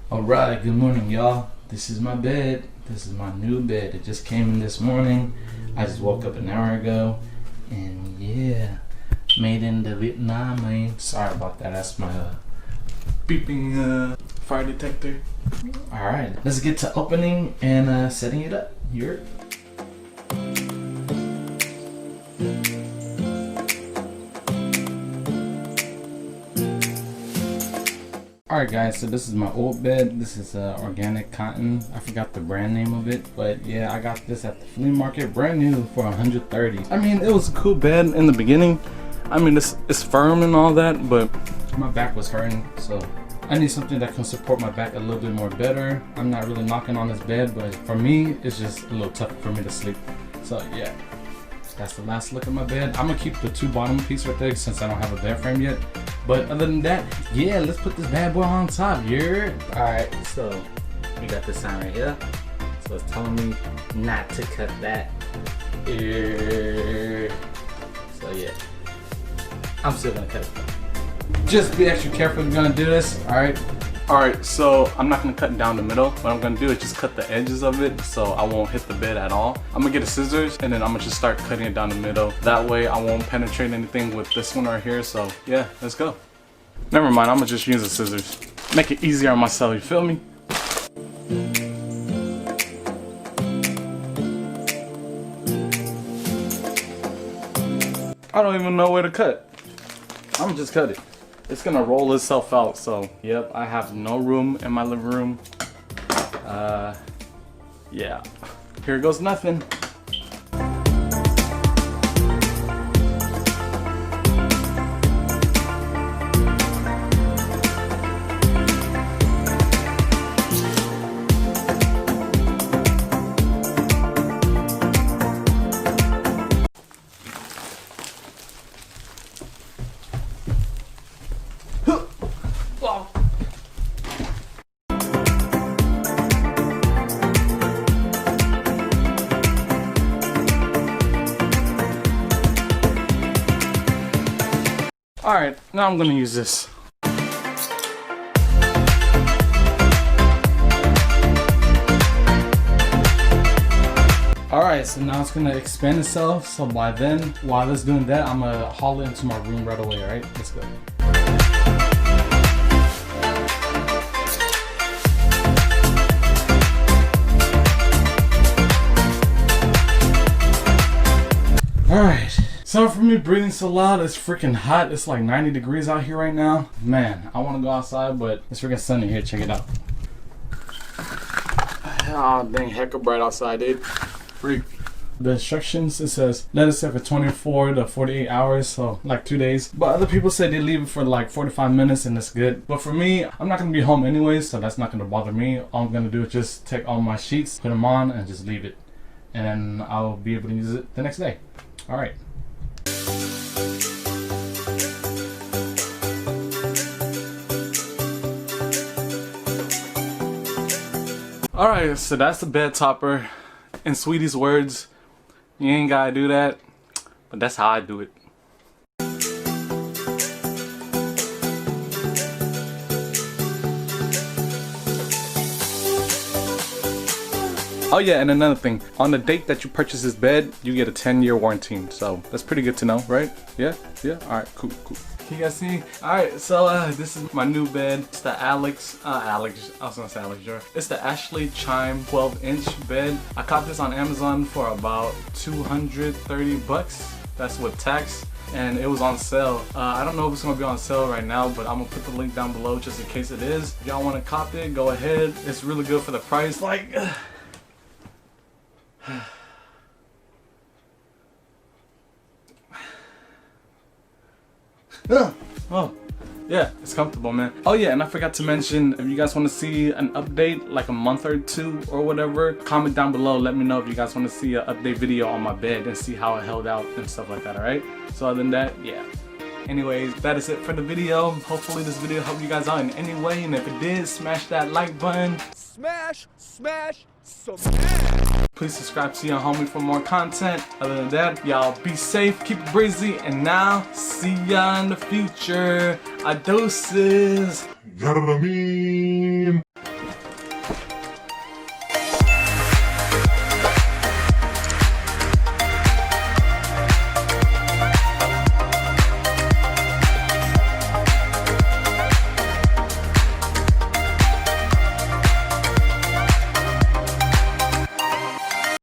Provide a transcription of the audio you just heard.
Alright, good morning y'all. This is my bed. This is my new bed. It just came in this morning. I just woke up an hour ago. And yeah, made in the Vietnam, man. Sorry about that. That's my beeping fire detector. Alright, let's get to opening and setting it up. Here. Alright guys, so this is my old bed. This is organic cotton. I forgot the brand name of it, but yeah, I got this at the flea market, brand new for 130. I mean, it was a cool bed in the beginning. I mean, it's firm and all that, but my back was hurting, so I need something that can support my back a little bit more better. I'm not really knocking on this bed, but for me, it's just a little tough for me to sleep. So yeah, that's the last look at my bed. I'm gonna keep the two bottom piece right there since I don't have a bed frame yet. But other than that, yeah, let's put this bad boy on top, yeah? Alright, so we got this sign right here. So it's telling me not to cut that. So yeah, I'm still gonna cut it. Just be extra careful if you're gonna do this, alright? Alright, so I'm not gonna cut down the middle. What I'm gonna do is just cut the edges of it so I won't hit the bed at all. I'm gonna get a scissors and then I'm gonna just start cutting it down the middle. That way I won't penetrate anything with this one right here. So yeah, let's go. Never mind, I'm gonna just use the scissors. Make it easier on myself, you feel me? I don't even know where to cut. I'm gonna just cut it. It's gonna roll itself out, so yep, I have no room in my living room. Yeah, here goes nothing. Alright, now I'm gonna use this. Alright, so now it's gonna expand itself. So by then, while it's doing that, I'm gonna haul it into my room right away, alright? Let's go. Alright. Sorry for me breathing so loud. It's freaking hot. It's like 90 degrees out here right now. Man, I want to go outside, but it's freaking sunny here. Check it out. Oh, dang, hecka bright outside, dude. Freak. The instructions, it says let it set for 24 to 48 hours, so like 2 days. But other people say they leave it for like 45 minutes and it's good. But for me, I'm not going to be home anyways, so that's not going to bother me. All I'm going to do is just take all my sheets, put them on, and just leave it. And I'll be able to use it the next day. All right. Alright, so that's the bed topper. In Sweetie's words, you ain't gotta do that, but that's how I do it. Oh yeah, and another thing, on the date that you purchase this bed, you get a 10-year warranty. So that's pretty good to know, right? Yeah? Yeah? Alright, cool, cool. Can you guys see? Alright, so this is my new bed. It's the I was gonna say Alex, sure. It's the Ashley Chime 12-inch bed. I caught this on Amazon for about 230 bucks. That's with tax. And it was on sale. I don't know if it's gonna be on sale right now, but I'm gonna put the link down below just in case it is. If y'all wanna cop it, go ahead. It's really good for the price. Like, oh, yeah, it's comfortable, man. Oh yeah, and I forgot to mention, if you guys want to see an update, like a month or two or whatever, comment down below. Let me know if you guys want to see an update video on my bed and see how it held out and stuff like that, alright? So other than that, yeah. Anyways, that is it for the video. Hopefully this video helped you guys out in any way, and if it did, smash that like button. Smash, smash, smash. Please subscribe to your homie for more content. Other than that, y'all be safe, keep it breezy, and now see ya in the future. Adoses.